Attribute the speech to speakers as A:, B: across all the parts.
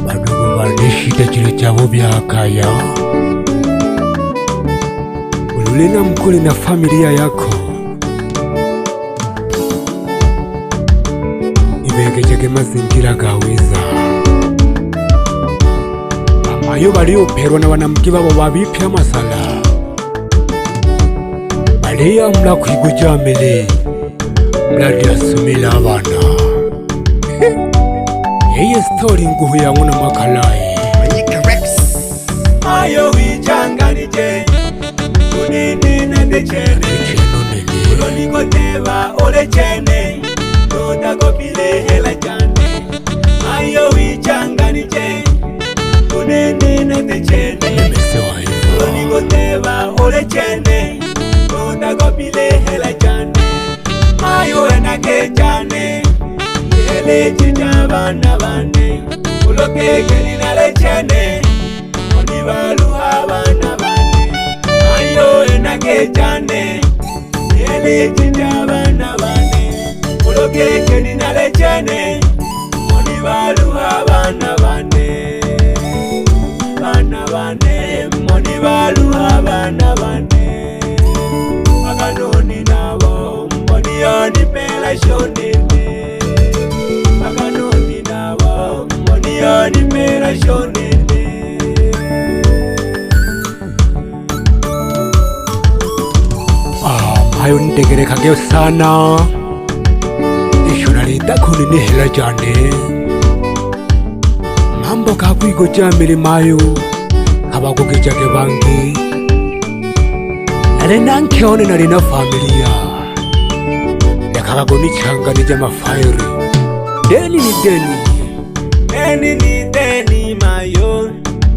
A: Badugu banishite chile chabo byakaya. Ululina mkuli na familia yako. Ibegejege mazingira gawiza. Amayo balioperwa na wanamke babo babipya masala. Baliya mla kwigujamile. Mladi asumila abana. Heye story nguhu ya nguna makalai.
B: Manyika Rex.
C: Ayo wijanga nije. Unini nende chene. Uloni koteva ole chene. Toda kopile hela chane. Ayo wijanga nije. Unini nende chene. Uloni koteva ole chene. Toda kopile hela chane. Ayo enake chane. Ele chijabana bane. Uloke kelina le chene. Onibalu habana bane. Ayo enake chane. Ele chijabana bane. Uloke kelina le chene. Onibalu habana bane. Bana bane. Onibalu habana bane. Akanoni nabo. Monioni pela shonene. Akanoni nabo. Monioni pela shonene.
A: Mayo ndegere kageo sana. Ishonalita kunini hela jane. Mambo kakwigo jamili mayo. Kabago gijage bangi. Nalena nkeone nalina familia. Nakabago nichanga nijama fire. Deni ni deni.
C: Deni ni deni mayo.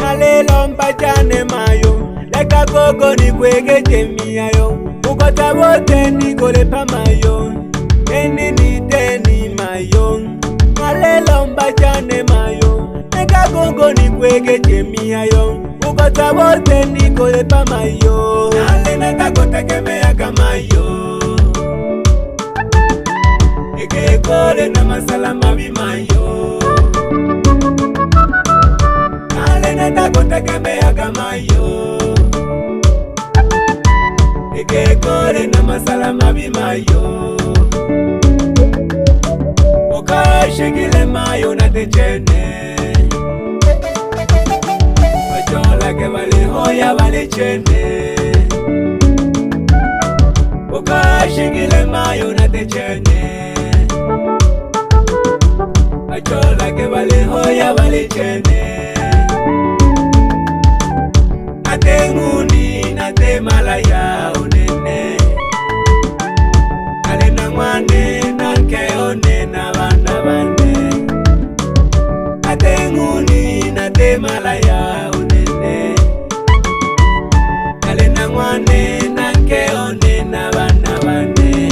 C: Nalelo mbajane mayo. Leka gogo ni kwege jemia yo. Ukota wote ni golepa mayo. Deni ni deni mayo. Nalelo mbajane mayo. Leka gogo ni kwege jemia yo. Ukota wote ni golepa mayo. Nalena takota kemea kamayo. Eke kore na masala mabi mayo. Nalena takota kemea kamayo. Eke kore na masala mabi mayo. Ukashikile mayo na techene. Wachola ke vale hoya vale chene. Ukashikile mayo na techene. Wachola ke vale hoya vale chene. Nate nguni nate malaya unene. Ale na mwane nanke one na bana bane. Nate nguni nate malaya unene. Ale na mwane nanke one na bana bane.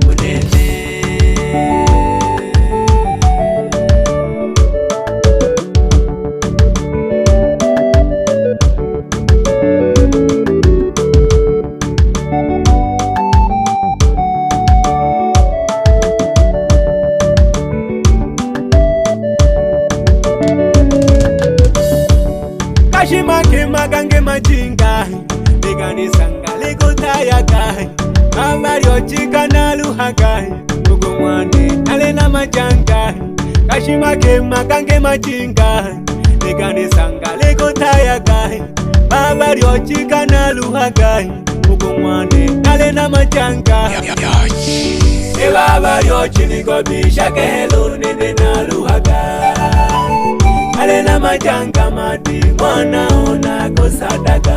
C: Unene. Kashima kema gange majinga. Ligani sanga ligutaya gai. Amario chika na luhagai. Mugumwane alena majanga. Kashima kema gange majinga. Ligani sanga ligutaya gai. Amario chika na luhagai. Mugumwane alena majanga. Eba yo chinigo bisha kehelo nene na luhagai. Alena majanga mati mwana ona kosadaka.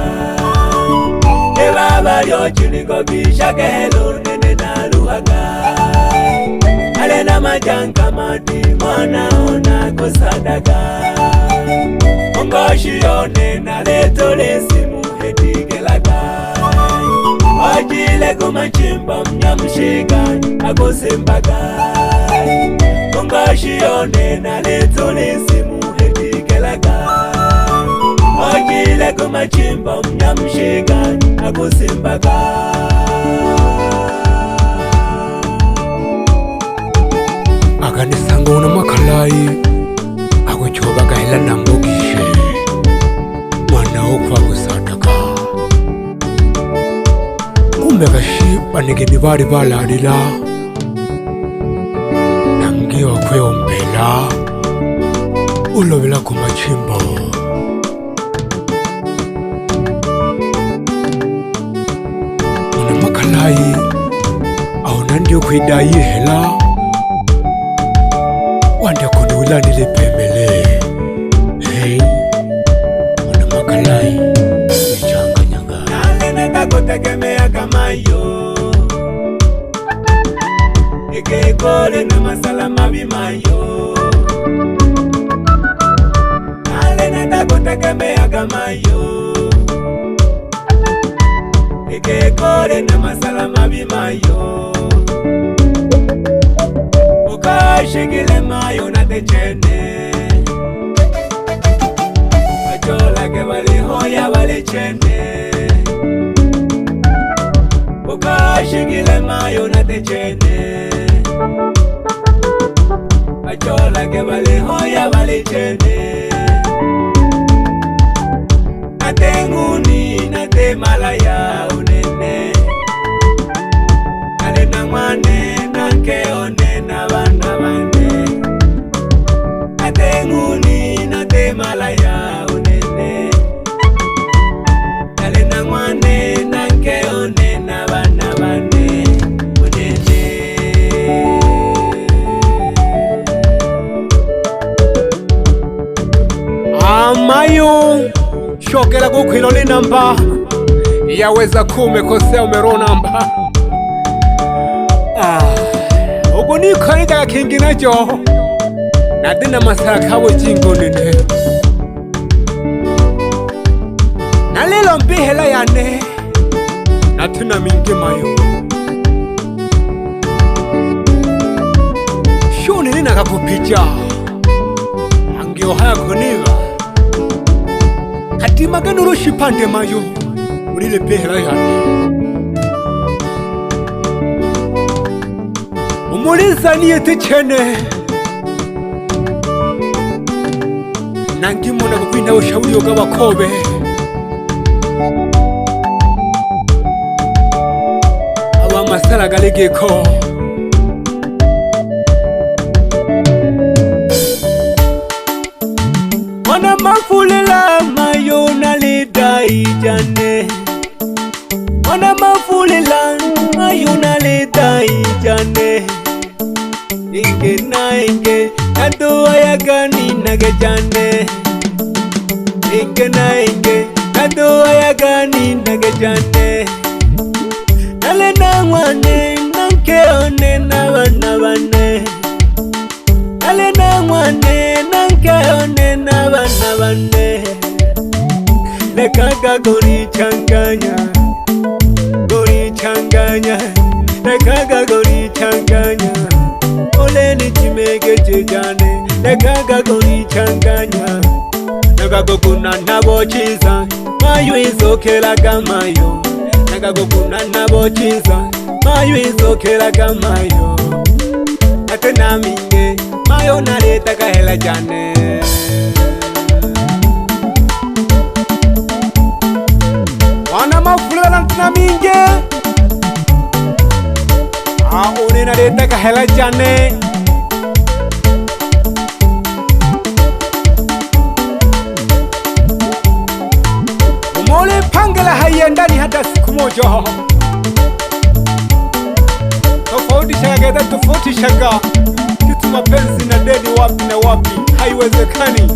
C: Eba yo chinigo bisha kehelo nene na luhagai. Alena majanga mati mwana ona kosadaka. Ongoshi yone na leto lesimu hetigelaga. Wajile kumachimba mnyamshika akosembaga. Ongoshi yone na leto lesimu hetigelaga. Wajile kumachimba mnyamshika akosembaga.
A: kanisanga una makalai akuchoba kahela nambogishe mwana okwa kusataka kumbe kashipa nigeni bari balalila namgiwa kweombela ulobela kumachimbo una makalai auna ndio kuidai hela wande kunuila nilipemele. Hey, una makalai nichanga nyanga
C: nale nenda kutegemea kama yo ike kore na masala mabi mayo nale nenda kutegemea kama yo ike kore na masala mabi mayo ukashigile mayo na techene ajola ke bali hoya bali chene ukashigile mayo na techene ajola ke bali hoya bali chene atenguni na te malaya unene ale na mwane na keone na bana bane atenguni na te malaya unene ale na mwane na keone na bana bane unene
A: amayo shokela kukhiloli namba yaweza kumekosea umero namba ugunikhonika kinginacho nadina masaka kabo jingonene nalelo mpihela yane natina mingi mayo shuni nina kakupicha angio haya kuniva katima ganuro shipande mayo ulile pihela yane umuliza niyete chene nangimona kukwina ushauri w'abakobe aba masala galegeko wana mafulela mayo nalidai jane wana mafulela mayo nalidai jane inge na inge kadoa ya gani nagejane inge na inge kadoa ya gani nagejane nale na mwane nankeone na bana bane nale na mwane nankeone na bana bane lekaga gori changanya lekaga gori changanya oleni chimege chejane lekaga gori changanya nagagokuna nabochiza mayo izokela kamayo nagagokuna nabochiza mayo izokela kamayo atena minge mayo naleta kahela jane wana mafulala ntena minge une naleta kahela jane umole pangela haiendani hata siku moja tofauti shaga kitu mapenzi na dedi wapi na wapi haiwezekani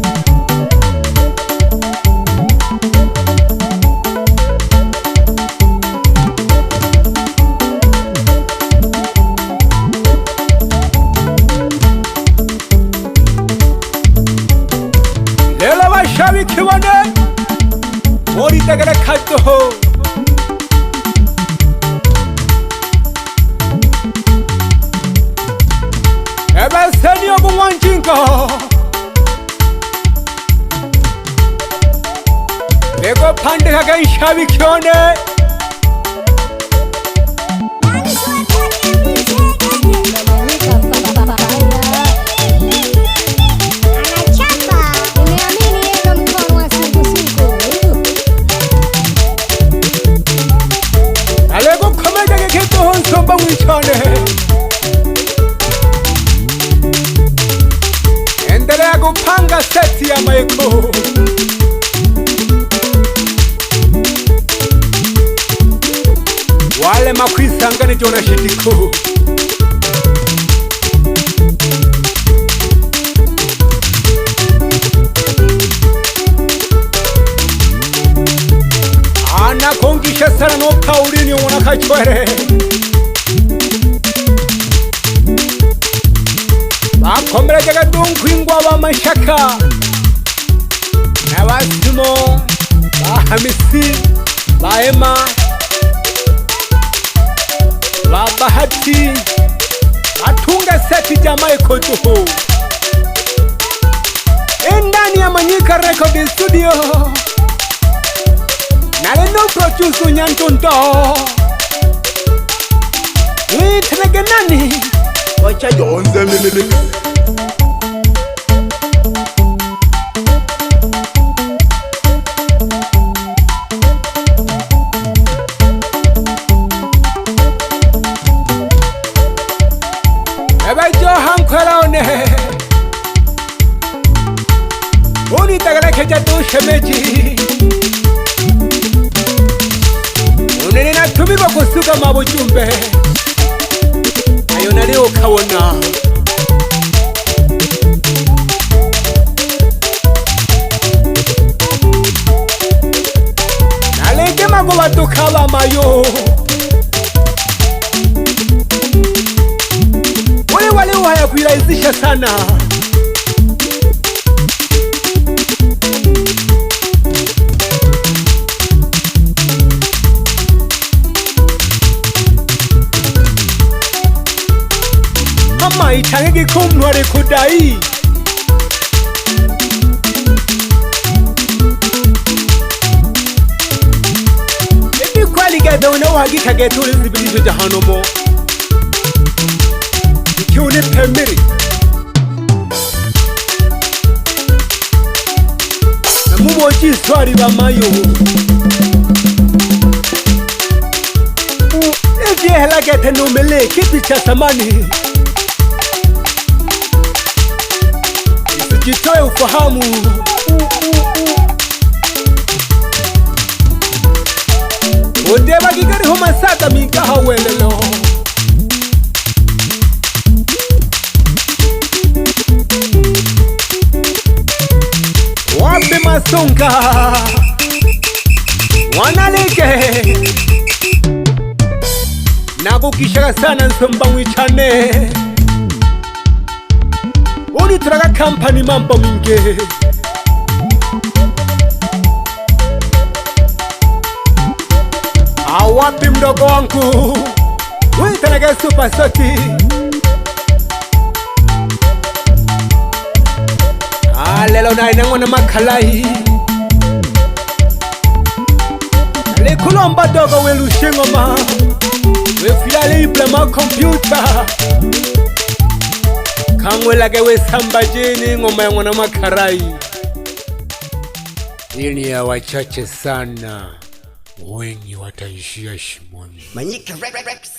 A: lela bashabiki bane ori tegele khato ebe seni obumwanjingo lego pandika ga shabiki one
C: chone. Endelea kupanga seti ya maiko. Wale makwisa ngani jona shitiko. Ana kongisha sana no Paulinho wana kachwere. Bakomera Jaga dunkwingwa ba Manyika. Nabasimo ba Hamisi ba Emma ba Bahati atunga seti jamai kotuhu. Endani ya Manyika Record Studio. Nalendo produce nyantunto. Witnege nani? Wacha yonze lelele. Ebajo hankwela one. Uni tagala keja tu shemeji. Unene natumiwa kusuka mabujumbe. Ayo naleo kawona. Nalege magoba tukaba mayo. Wale waya kuirahisisha sana. Mama itangege kumnware kudai. Ebi kwali gada unawagita geturi zibilizo jahanomo. Ikiuni pemiri. Na mumoji swari ba mayo. Eji hela gete numele kipi cha samani. Jitoe ufahamu. Odeba gigari homa sata mikaha welelo. Wapi masonga wanaleke nakukishaka sana nsomba mwichane. Uni turaga kampani mambo mingi. Awapi mdogo wangu uitanaga super soti. Lelo na inangona makalai. Lekulomba dogo welushengoma. Wefilale iblema computer. Kangwela gewe sambajini ngoma ya mwana makarai. Hii ya wachache sana. Wengi wataishia shimoni.
B: Manyika Rex.